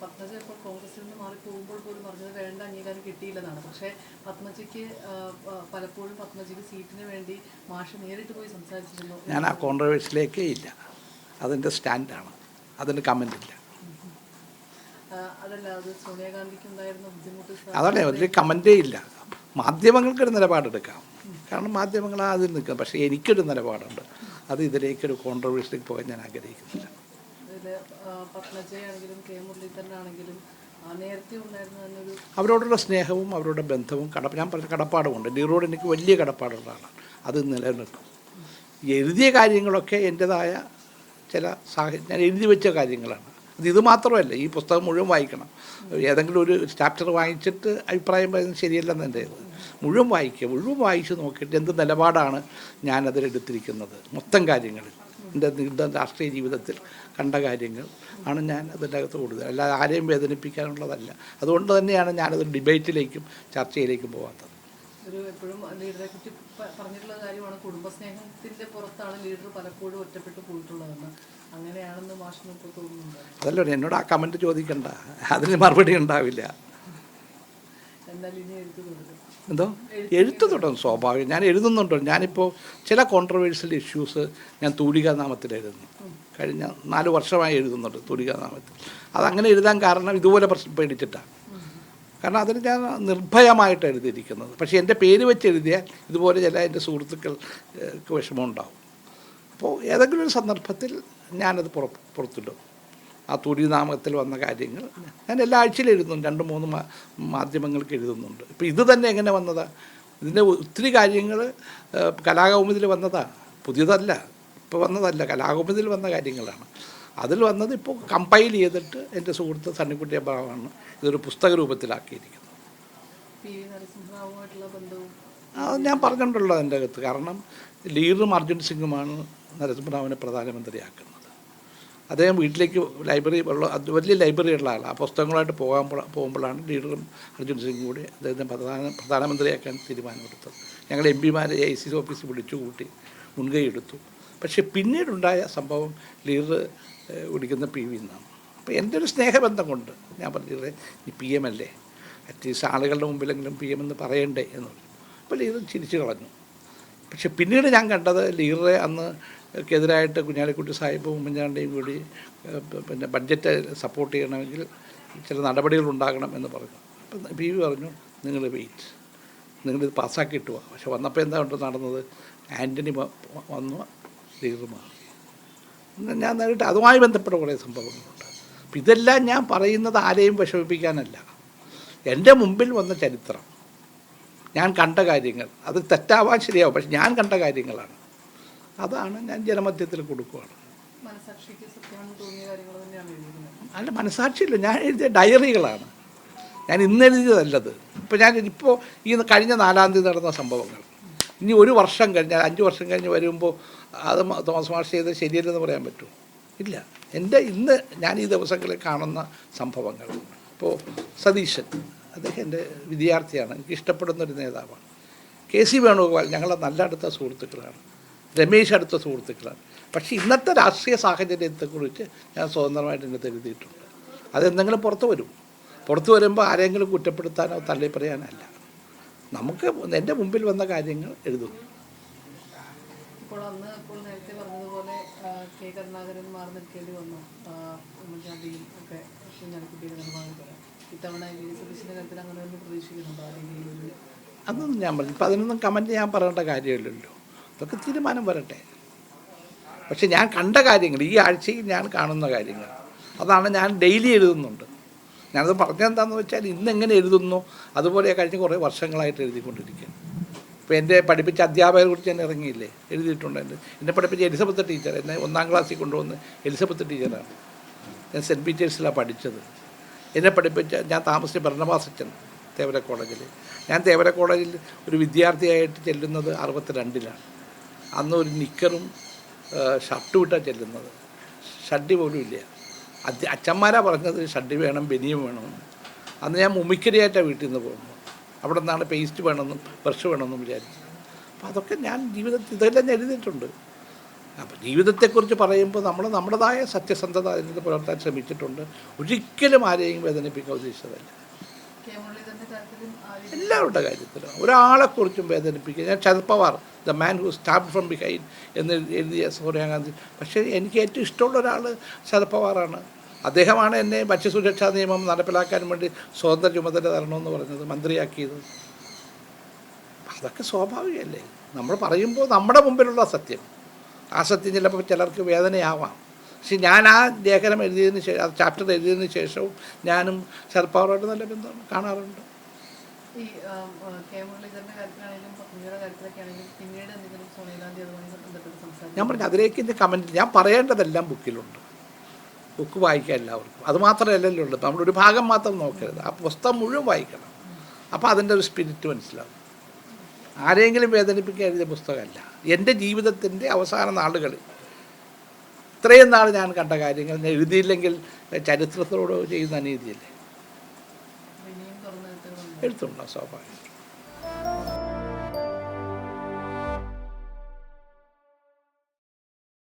പത്മജ ഇപ്പോൾ കോൺഗ്രസിൽ നിന്ന് മാറിപ്പോകുമ്പോൾ പോലും പറഞ്ഞത് വേണ്ട അംഗീകാരം കിട്ടിയില്ലെന്നാണ്. പക്ഷേ പത്മജയ്ക്ക് പലപ്പോഴും പത്മജയ്ക്ക് സീറ്റിന് വേണ്ടി മാഷ് നേരിട്ട് പോയി സംസാരിച്ചിരുന്നു. ഞാൻ ആ കോൺട്രവേഴ്സിയിലേക്കേ ഇല്ല. അതിൻ്റെ സ്റ്റാൻഡാണ്, അതിന് കമൻറ്റില്ല. അതല്ല, അത് സോണിയാഗാന്ധിക്ക് ഉണ്ടായിരുന്ന ബുദ്ധിമുട്ട് അതല്ലേ ഒരു കമൻറ്റേ ഇല്ല. മാധ്യമങ്ങൾക്കൊരു നിലപാടെടുക്കാം, കാരണം മാധ്യമങ്ങൾ അതിൽ നിൽക്കും. പക്ഷേ എനിക്കൊരു നിലപാടുണ്ട്, അത് ഇതിലേക്കൊരു കോൺട്രവേഴ്സിലേക്ക് പോകാൻ ഞാൻ ആഗ്രഹിക്കുന്നില്ല. അവരോടുള്ള സ്നേഹവും അവരുടെ ബന്ധവും ഞാൻ പറഞ്ഞ കടപ്പാടുമുണ്ട്. ലീറോട് എനിക്ക് വലിയ കടപ്പാടുള്ള ആളാണ്, അത് നിലനിൽക്കും. എഴുതിയ കാര്യങ്ങളൊക്കെ എൻ്റേതായ ചില ഞാൻ എഴുതി വെച്ച കാര്യങ്ങളാണ്. ഇത് മാത്രമല്ല, ഈ പുസ്തകം മുഴുവൻ വായിക്കണം. ഏതെങ്കിലും ഒരു ചാപ്റ്റർ വായിച്ചിട്ട് അഭിപ്രായം പറയുന്നത് ശരിയല്ലെന്ന് എൻ്റെ ഇത് മുഴുവൻ വായിക്കുക. മുഴുവൻ വായിച്ച് നോക്കിയിട്ട് എന്ത് നിലപാടാണ് ഞാനതിലെടുത്തിരിക്കുന്നത്, മൊത്തം കാര്യങ്ങളിൽ എൻ്റെ രാഷ്ട്രീയ ജീവിതത്തിൽ കണ്ട കാര്യങ്ങൾ ആണ് ഞാൻ അതിൻ്റെ അകത്ത് കൂടുതൽ. അല്ലാതെ ആരെയും വേദനിപ്പിക്കാനുള്ളതല്ല. അതുകൊണ്ട് തന്നെയാണ് ഞാനത് ഡിബേറ്റിലേക്കും ചർച്ചയിലേക്കും പോകാത്തത്. എപ്പോഴും ലീഡറെ കുറിച്ച് പറഞ്ഞിട്ടുള്ള കാര്യമാണ്, കുടുംബസ്നേഹത്തിൻ്റെ പുറത്താണ് ലീഡർ പലപ്പോഴും ഒറ്റപ്പെട്ടു പോയിട്ടുള്ളതെന്ന്. അങ്ങനെയാണെന്ന് മാഷിന് ഇപ്പോൾ തോന്നുന്നുണ്ട്. അതല്ലോ എന്നോട് ആ കമൻറ്റ് ചോദിക്കണ്ട, അതിന് മറുപടി ഉണ്ടാവില്ല. എന്തായാലും ഇനി എഴുത്ത് തുടരും. എന്തോ എഴുത്ത് തുടങ്ങും, സ്വാഭാവികം. ഞാൻ എഴുതുന്നുണ്ടോ. ഞാനിപ്പോൾ ചില കോൺട്രവേഴ്ഷ്യൽ ഇഷ്യൂസ് ഞാൻ തൂലികാനാമത്തിൽ എഴുതുന്നു. കഴിഞ്ഞ 4 വർഷമായി എഴുതുന്നുണ്ട് തൂലികാനാമത്തിൽ. അതങ്ങനെ എഴുതാൻ കാരണം ഇതുപോലെ പേടിച്ചിട്ടാണ്. കാരണം അതിന് ഞാൻ നിർഭയമായിട്ട് എഴുതിയിരിക്കുന്നത്. പക്ഷേ എൻ്റെ പേര് വെച്ച് എഴുതിയാൽ ഇതുപോലെ ചില എൻ്റെ സുഹൃത്തുക്കൾക്ക് വിഷമമുണ്ടാവും. അപ്പോൾ ഏതെങ്കിലും ഒരു സന്ദർഭത്തിൽ ഞാനത് പുറത്തിടും. ആ തൂലിനാമത്തിൽ വന്ന കാര്യങ്ങൾ ഞാൻ എല്ലാ ആഴ്ചയിലും എഴുതുന്നുണ്ട്. 2-3 മാധ്യമങ്ങൾക്ക് എഴുതുന്നുണ്ട്. ഇപ്പോൾ ഇത് തന്നെ എങ്ങനെ വന്നതാണ്? ഇതിൻ്റെ ഒത്തിരി കാര്യങ്ങൾ കലാകൗമുദിൽ വന്നതാണ്, പുതിയതല്ല, ഇപ്പോൾ വന്നതല്ല, കലാകൗമുദിൽ വന്ന കാര്യങ്ങളാണ്. അതിൽ വന്നത് ഇപ്പോൾ കമ്പൈൽ ചെയ്തിട്ട് എൻ്റെ സുഹൃത്ത് സണ്ണിക്കുട്ടി അബ്രഹാമാണ് ഇതൊരു പുസ്തക രൂപത്തിലാക്കിയിരിക്കുന്നത്. അത് ഞാൻ പറഞ്ഞിട്ടുള്ളത് എൻ്റെ അകത്ത്. കാരണം ലീഡറും അർജുൻ സിംഗുമാണ് നരസിംഹറാവുവിനെ പ്രധാനമന്ത്രിയാക്കുന്നത്. അദ്ദേഹം വീട്ടിലേക്ക് ലൈബ്രറി വലിയ ലൈബ്രറി ഉള്ള ആളാണ്. ആ പുസ്തകങ്ങളായിട്ട് പോകുമ്പോഴാണ് ലീഡറും അർജുൻ സിംഗും കൂടി അദ്ദേഹത്തെ പ്രധാനമന്ത്രിയാക്കാൻ തീരുമാനമെടുത്തത്. ഞങ്ങൾ എം പിമാരെ ICC ഓഫീസിൽ വിളിച്ചു കൂട്ടി മുൻകൈ എടുത്തു. പക്ഷേ പിന്നീടുണ്ടായ സംഭവം ലീഡർ വിളിക്കുന്ന PV എന്നാണ്. അപ്പോൾ എൻ്റെ ഒരു സ്നേഹബന്ധം കൊണ്ട് ഞാൻ പറഞ്ഞത് ഈ PM അല്ലേ, അറ്റ്ലീസ്റ്റ് ആളുകളുടെ മുമ്പിലെങ്കിലും PM എന്ന് പറയണ്ടേ എന്ന് പറഞ്ഞു. അപ്പോൾ ലീഡർ ചിരിച്ചു കളഞ്ഞു. പക്ഷെ പിന്നീട് ഞാൻ കണ്ടത് ലീഡറെ എതിരായിട്ട് കുഞ്ഞാലിക്കുട്ടി സാഹിബും ഉമ്മൻചാണ്ടിയും കൂടി പിന്നെ ബഡ്ജറ്റ് സപ്പോർട്ട് ചെയ്യണമെങ്കിൽ ചില നടപടികൾ ഉണ്ടാകണം എന്ന് പറഞ്ഞു. അപ്പം PV പറഞ്ഞു, നിങ്ങൾ വെയിറ്റ്, നിങ്ങളിത് പാസ്സാക്കിയിട്ട് പോവാം. പക്ഷെ വന്നപ്പോൾ എന്താ കൊണ്ട് നടന്നത്? ആൻ്റണി വന്നു, ലീഡർ മാറി. ഞാൻ നേരിട്ട് അതുമായി ബന്ധപ്പെട്ട കുറേ സംഭവങ്ങളുണ്ട്. അപ്പം ഇതെല്ലാം ഞാൻ പറയുന്നത് ആരെയും വിഷമിപ്പിക്കാനല്ല, എൻ്റെ മുമ്പിൽ വന്ന ചരിത്രം, ഞാൻ കണ്ട കാര്യങ്ങൾ. അത് തെറ്റാവാൻ ശരിയാവും, പക്ഷെ ഞാൻ കണ്ട കാര്യങ്ങളാണ്. അതാണ് ഞാൻ ജനമധ്യത്തിൽ കൊടുക്കുകയാണ്. അല്ല, മനസാക്ഷിയില്ല, ഞാൻ എഴുതിയ ഡയറികളാണ്. ഞാൻ ഇന്നെഴുതിയതല്ലത്. ഇപ്പോൾ ഈ കഴിഞ്ഞ 4-ാം തീയതി നടന്ന സംഭവങ്ങൾ ഇനി 1 വർഷം കഴിഞ്ഞാൽ 5 വർഷം കഴിഞ്ഞ് വരുമ്പോൾ അത് തോമസ് മാഷ് ചെയ്ത് ശരിയല്ലെന്ന് പറയാൻ പറ്റുമോ? ഇല്ല. ഇന്ന് ഞാൻ ഈ ദിവസങ്ങളിൽ കാണുന്ന സംഭവങ്ങൾ, ഇപ്പോൾ സതീശൻ, അദ്ദേഹം എൻ്റെ വിദ്യാർത്ഥിയാണ്, എനിക്ക് ഇഷ്ടപ്പെടുന്നൊരു നേതാവാണ്. KC വേണുഗോപാൽ ഞങ്ങളെ നല്ല അടുത്ത സുഹൃത്തുക്കളാണ്. രമേശ് അടുത്ത സുഹൃത്തുക്കളാണ്. പക്ഷേ ഇന്നത്തെ രാഷ്ട്രീയ സാഹചര്യത്തെക്കുറിച്ച് ഞാൻ സ്വതന്ത്രമായിട്ട് ഇന്നത്തെ എഴുതിയിട്ടുണ്ട്. അതെന്തെങ്കിലും പുറത്തു വരുമ്പോൾ ആരെങ്കിലും കുറ്റപ്പെടുത്താനോ തള്ളി പറയാനല്ല. നമുക്ക് എൻ്റെ മുമ്പിൽ വന്ന കാര്യങ്ങൾ എഴുതുന്നു. ഇപ്പോൾ നേരത്തെ പറഞ്ഞതുപോലെ K കരുണാകരൻ മാറി നിൽക്കേണ്ടി വന്നു, ഉമ്മൻചാണ്ടിയും ഒക്കെ കുഞ്ഞാലിക്കുട്ടിയുടെ നിർമ്മാണം. ഇത്തവണ സതീശിൻ്റെ കാര്യത്തിൽ അങ്ങനെ ഒന്ന് പ്രതീക്ഷിക്കുന്നുണ്ടോ? അല്ലെങ്കിൽ അതൊന്നും ഞാൻ പറഞ്ഞു. ഇപ്പം അതിനൊന്നും കമൻറ്റ് ഞാൻ പറയേണ്ട കാര്യമില്ലല്ലോ. അതൊക്കെ തീരുമാനം വരട്ടെ. പക്ഷെ ഞാൻ കണ്ട കാര്യങ്ങൾ, ഈ ആഴ്ചയിൽ ഞാൻ കാണുന്ന കാര്യങ്ങൾ, അതാണ് ഞാൻ ഡെയിലി എഴുതുന്നുണ്ട്. ഞാനത് പറഞ്ഞതെന്താണെന്ന് വെച്ചാൽ ഇന്നെങ്ങനെ എഴുതുന്നു അതുപോലെ കഴിഞ്ഞ് കുറേ വർഷങ്ങളായിട്ട് എഴുതിക്കൊണ്ടിരിക്കുകയാണ്. ഇപ്പോൾ എൻ്റെ പഠിപ്പിച്ച അധ്യാപകരെ കുറിച്ച് ഞാൻ ഇറങ്ങിയില്ലേ, എഴുതിയിട്ടുണ്ട്. എന്നെ പഠിപ്പിച്ച എലിസബത്ത് ടീച്ചർ, എന്നെ 1-ാം ക്ലാസ്സിൽ കൊണ്ടുവന്ന് എലിസബത്ത് ടീച്ചറാണ്. ഞാൻ സെൻറ്റ് പീറ്റേഴ്സിലാണ് പഠിച്ചത്. എന്നെ പഠിപ്പിച്ച ഞാൻ താമസിച്ച ഭരണവാസച്ചൻ തേവര കോളേജിൽ. ഞാൻ തേവര കോളേജിൽ ഒരു വിദ്യാർത്ഥിയായിട്ട് ചെല്ലുന്നത് 62-ലാണ്. അന്ന് ഒരു നിക്കറും ഷർട്ടും ഇട്ടാണ് ചെല്ലുന്നത്, ഷഡ്ഡി പോലും ഇല്ല. അച്ഛന്മാരാണ് പറഞ്ഞത് ഷഡ്ഡി വേണം, ബനിയും വേണമെന്ന്. അന്ന് ഞാൻ മുമിക്കരിയായിട്ടാണ് വീട്ടിൽ നിന്ന് പോകുന്നത്. അവിടെ നിന്നാണ് പേസ്റ്റ് വേണമെന്നും ബ്രഷ് വേണമെന്നും വിചാരിച്ചു. അപ്പോൾ അതൊക്കെ ഞാൻ ജീവിതത്തിൽ ഇതെല്ലാം ഞാൻ എഴുതിയിട്ടുണ്ട്. അപ്പോൾ ജീവിതത്തെക്കുറിച്ച് പറയുമ്പോൾ നമ്മൾ നമ്മുടേതായ സത്യസന്ധത അതിനകത്ത് പുലർത്താൻ ശ്രമിച്ചിട്ടുണ്ട്. ഒരിക്കലും ആരെയും വേദനിപ്പിക്കാൻ ഉദ്ദേശിച്ചതല്ല. കെ മുരളീധരൻ്റെ കാര്യത്തിലും എല്ലാവരുടെ കാര്യത്തിലും ഒരാളെക്കുറിച്ചും വേദനിപ്പിക്കുക. ഞാൻ Sharad Pawar the man who stabbed from behind എന്ന് എഴുതിയ സോണിയാഗാന്ധി. പക്ഷേ എനിക്ക് ഏറ്റവും ഇഷ്ടമുള്ള ഒരാൾ ശരത് പവാറാണ്. അദ്ദേഹമാണ് എന്നെ ഭക്ഷ്യസുരക്ഷാ നിയമം നടപ്പിലാക്കാൻ വേണ്ടി സ്വതന്ത്ര ചുമതല തരണമെന്ന് പറഞ്ഞത്, മന്ത്രിയാക്കിയത്. അതൊക്കെ സ്വാഭാവികമല്ലേ? നമ്മൾ പറയുമ്പോൾ നമ്മുടെ മുമ്പിലുള്ള സത്യം, ആ സത്യം ചിലപ്പോൾ ചിലർക്ക് വേദനയാവാം. പക്ഷെ ഞാൻ ആ ലേഖനം എഴുതിയതിന് ശേഷം, ആ ചാപ്റ്റർ എഴുതിയതിന് ശേഷവും ഞാനും ശരത് പവാറുമായിട്ട് നല്ല ബന്ധം കാണാറുണ്ട്. ഈ കെ മുരളീധരൻ്റെ കാര്യത്തിലാണെങ്കിലും പത്നിയുടെ കാര്യത്തിലൊക്കെ ആണെങ്കിലും പിന്നീട് എന്തെങ്കിലും സോണിയാഗാന്ധി അതുമായി ബന്ധപ്പെട്ട് സംസാരിക്കും? ഞാൻ പറഞ്ഞു അതിലേക്ക് എൻ്റെ കമൻറ്റ്, ഞാൻ പറയേണ്ടതെല്ലാം ബുക്കിലുണ്ട്. ബുക്ക് വായിക്കുക എല്ലാവർക്കും. അത് മാത്രമല്ലല്ലോ ഉള്ളൂ. നമ്മളൊരു ഭാഗം മാത്രം നോക്കരുത്, ആ പുസ്തകം മുഴുവൻ വായിക്കണം. അപ്പോൾ അതിൻ്റെ ഒരു സ്പിരിറ്റ് മനസ്സിലാവും. ആരെങ്കിലും വേദനിപ്പിക്കാൻ എഴുതിയ പുസ്തകമല്ല. എൻ്റെ ജീവിതത്തിൻ്റെ അവസാന നാളുകളിൽ ഇത്രയും നാൾ ഞാൻ കണ്ട കാര്യങ്ങൾ ഞാൻ എഴുതിയില്ലെങ്കിൽ ചരിത്രത്തോട് ചെയ്യുന്ന അനീതിയല്ലേ? ഇനിയും തുറന്ന് എഴുത്തുണ്ടോ? സ്വാഭാവികം.